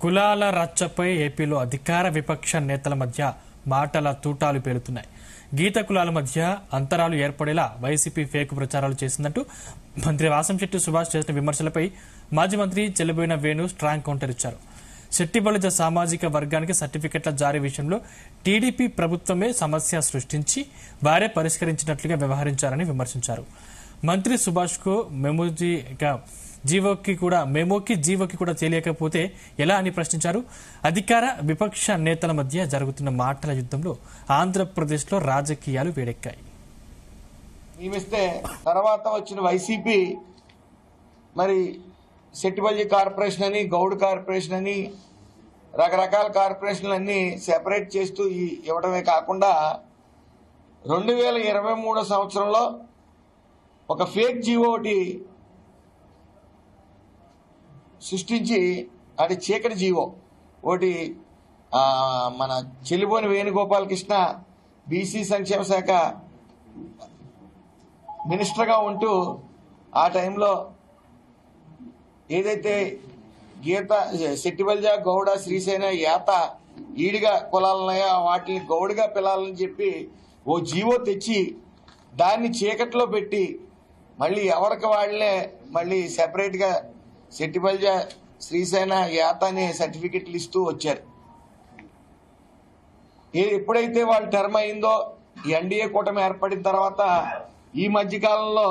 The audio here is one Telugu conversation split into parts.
కులాల రచ్చపై ఏపీలో అధికార విపక్ష నేతల మధ్య మాటల తూటాలు పేలుతున్నాయి. గీత కులాల మధ్య అంతరాలు ఏర్పడేలా వైసీపీ ఫేక్ ప్రచారాలు చేసిందంటూ మంత్రి వాసంశెట్టి సుభాష్ చేసిన విమర్శలపై మాజీ మంత్రి చెల్లిబోయిన వేణు స్ట్రాంగ్ కౌంటర్ ఇచ్చారు. శెట్టి బలిజ సామాజిక వర్గానికి సర్టిఫికెట్ల జారీ విషయంలో టీడీపీ ప్రభుత్వమే సమస్య సృష్టించి వారే పరిష్కరించినట్లుగా వ్యవహరించారని విమర్శించారు. మంత్రి సుభాష్ కు మెమోకి జీవోకి కూడా తెలియకపోతే ఎలా అని ప్రశ్నించారు. అధికార విపక్ష నేతల మధ్య జరుగుతున్న మాటల యుద్ధంలో ఆంధ్రప్రదేశ్లో రాజకీయాలు వేడెక్కాయి. నియమిస్తే తర్వాత వచ్చిన వైసీపీ మరి సెట్టిబల్జీ కార్పొరేషన్ అని, గౌడ్ కార్పొరేషన్ అని, రకరకాల కార్పొరేషన్లు అన్ని సెపరేట్ చేస్తూ ఇవ్వడమే కాకుండా 2023 సంవత్సరంలో ఒక ఫేక్ జీవో ఒకటి సృష్టించి, అది చీకటి జీవో ఒకటి మన చెల్లిబోని వేణుగోపాలకృష్ణ బీసీ సంక్షేమ శాఖ మినిస్టర్గా ఉంటూ ఆ టైంలో ఏదైతే గీత సెట్టిబల్జ, గౌడ, శ్రీసేన, యాత ఈడిగా కులాలున్నాయో వాటిని గౌడుగా పిలాలని చెప్పి ఓ జీవో తెచ్చి దాన్ని చీకట్లో పెట్టి మళ్ళీ ఎవరికి వాళ్లే మళ్ళీ సెపరేట్గా సెట్టిబల్జ, శ్రీసేన, యాత అనే సర్టిఫికెట్లు ఇస్తూ వచ్చారు. ఎప్పుడైతే వాళ్ళ టర్మ్ అయిందో, ఈ ఎన్డీఏ కూటమి ఏర్పడిన తర్వాత ఈ మధ్యకాలంలో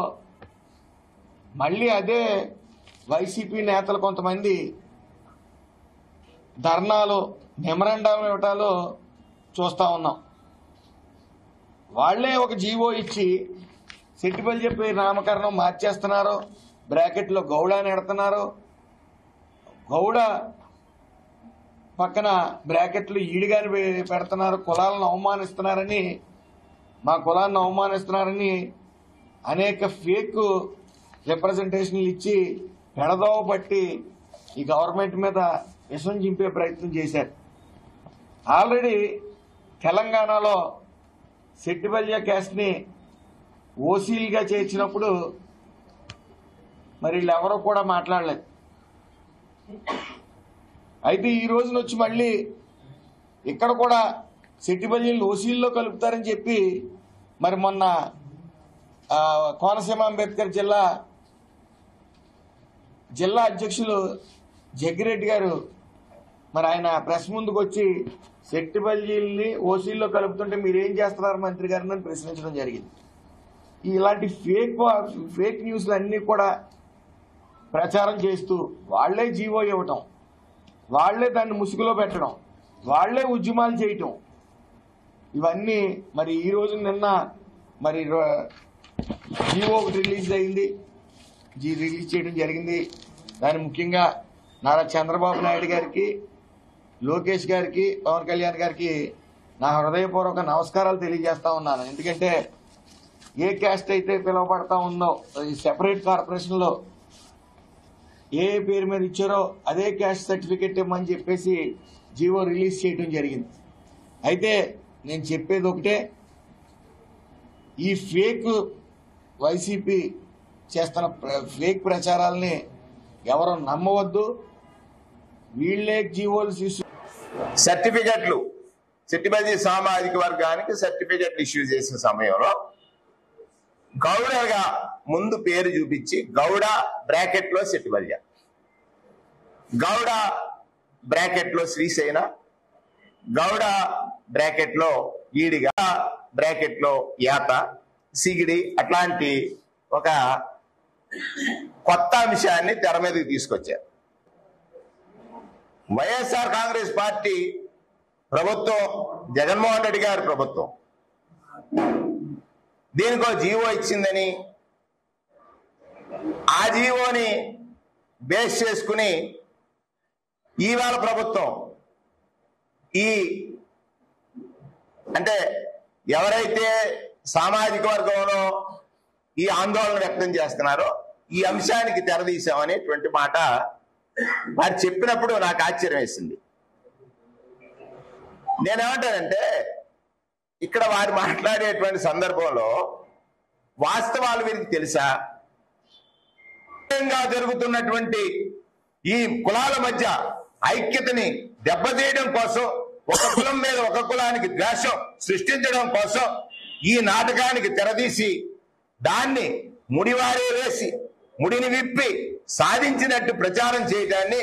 మళ్ళీ అదే వైసీపీ నేతలు కొంతమంది ధర్నాలు, మెమరాండం ఇవ్వటాలు చూస్తా ఉన్నాం. వాళ్లే ఒక జీవో ఇచ్చి సెట్టిబల్జ చెప్పి నామకరణం మార్చేస్తున్నారు, బ్రాకెట్లో గౌడ అని ఎడుతున్నారు, గౌడ పక్కన బ్రాకెట్లు ఈడిగాని పెడుతున్నారు, కులాలను అవమానిస్తున్నారని, మా కులాన్ని అవమానిస్తున్నారని అనేక ఫేక్ రిప్రజెంటేషన్లు ఇచ్చి పెడదోవ పట్టి ఈ గవర్నమెంట్ మీద విషం చింపే ప్రయత్నం చేశారు. ఆల్రెడీ తెలంగాణలో సెట్టిబల్జ క్యాస్ట్ని ఓసీలుగా చేర్చినప్పుడు మరి వీళ్ళెవరూ కూడా మాట్లాడలేదు. అయితే ఈ రోజున వచ్చి మళ్ళీ ఇక్కడ కూడా సెట్టిబల్జీలు ఓసీల్లో కలుపుతారని చెప్పి మరి మొన్న కోనసీమ అంబేద్కర్ జిల్లా అధ్యక్షులు జగ్గిరెడ్డి గారు మరి ఆయన ప్రెస్ ముందుకు వచ్చి సెట్టిబల్జీల్ని ఓసీల్లో కలుపుతుంటే మీరేం చేస్తున్నారు మంత్రి గారిని అని ప్రశ్నించడం జరిగింది. ఇలాంటి ఫేక్ న్యూస్లు అన్నీ కూడా ప్రచారం చేస్తూ వాళ్లే జీవో ఇవ్వటం, వాళ్లే దాన్ని ముసుగులో పెట్టడం, వాళ్లే ఉద్యమాలు చేయటం, ఇవన్నీ మరి ఈ రోజు నిన్న మరి జీవో ఒకటి రిలీజ్ చేయడం జరిగింది. దాని ముఖ్యంగా నారా చంద్రబాబు నాయుడు గారికి, లోకేష్ గారికి, పవన్ కళ్యాణ్ గారికి నా హృదయపూర్వక నమస్కారాలు తెలియజేస్తా ఉన్నాను. ఎందుకంటే ఏ క్యాస్ట్ అయితే పిలువబడతా ఉందో ఈ సెపరేట్ కార్పొరేషన్ లో ఏ పేరు మీద ఇచ్చారో అదే క్యాస్ట్ సర్టిఫికెట్ ఇవ్వమని చెప్పేసి జీవో రిలీజ్ చేయడం జరిగింది. అయితే నేను చెప్పేది ఒకటే, ఈ ఫేక్ వైసీపీ చేస్తున్న ఫేక్ ప్రచారాలని ఎవరు నమ్మవద్దు. వీళ్లే జీవోలు సర్టిఫికెట్లు సెట్టిబల్జీ సామాజిక వర్గానికి సర్టిఫికెట్లు ఇష్యూ చేసిన సమయంలో గౌడగా ముందు పేరు చూపించి గౌడ బ్రాకెట్ లో సెట్టిబల్జ, గౌడ బ్రాకెట్ లో శ్రీసేన, గౌడ బ్రాకెట్ లో ఈడిగా, బ్రాకెట్ లో యాత, సిగిడి అట్లాంటి ఒక కొత్త అంశాన్ని తెర మీదకి తీసుకొచ్చారు. వైఎస్ఆర్ కాంగ్రెస్ పార్టీ ప్రభుత్వం, జగన్మోహన్ రెడ్డి గారి ప్రభుత్వం దీనికో జీవో ఇచ్చిందని, ఆ జీవోని బేస్ చేసుకుని ఇవాళ ప్రభుత్వం అంటే ఎవరైతే సామాజిక వర్గంలో ఈ ఆందోళన వ్యక్తం చేస్తున్నారో ఈ అంశానికి తెరదీశామనేటువంటి మాట వారు చెప్పినప్పుడు నాకు ఆశ్చర్యం వేసింది. నేనేమంటానంటే ఇక్కడ వారు మాట్లాడేటువంటి సందర్భంలో వాస్తవాలు వీరికి తెలుసా? జరుగుతున్నటువంటి ఈ కులాల మధ్య ఐక్యతని దెబ్బతీయడం కోసం, ఒక కులం మీద ఒక కులానికి ద్వేషం సృష్టించడం కోసం ఈ నాటకానికి తెరదీసి దాన్ని ముడివారే వేసి ముడిని విప్పి సాధించినట్టు ప్రచారం చేయడాన్ని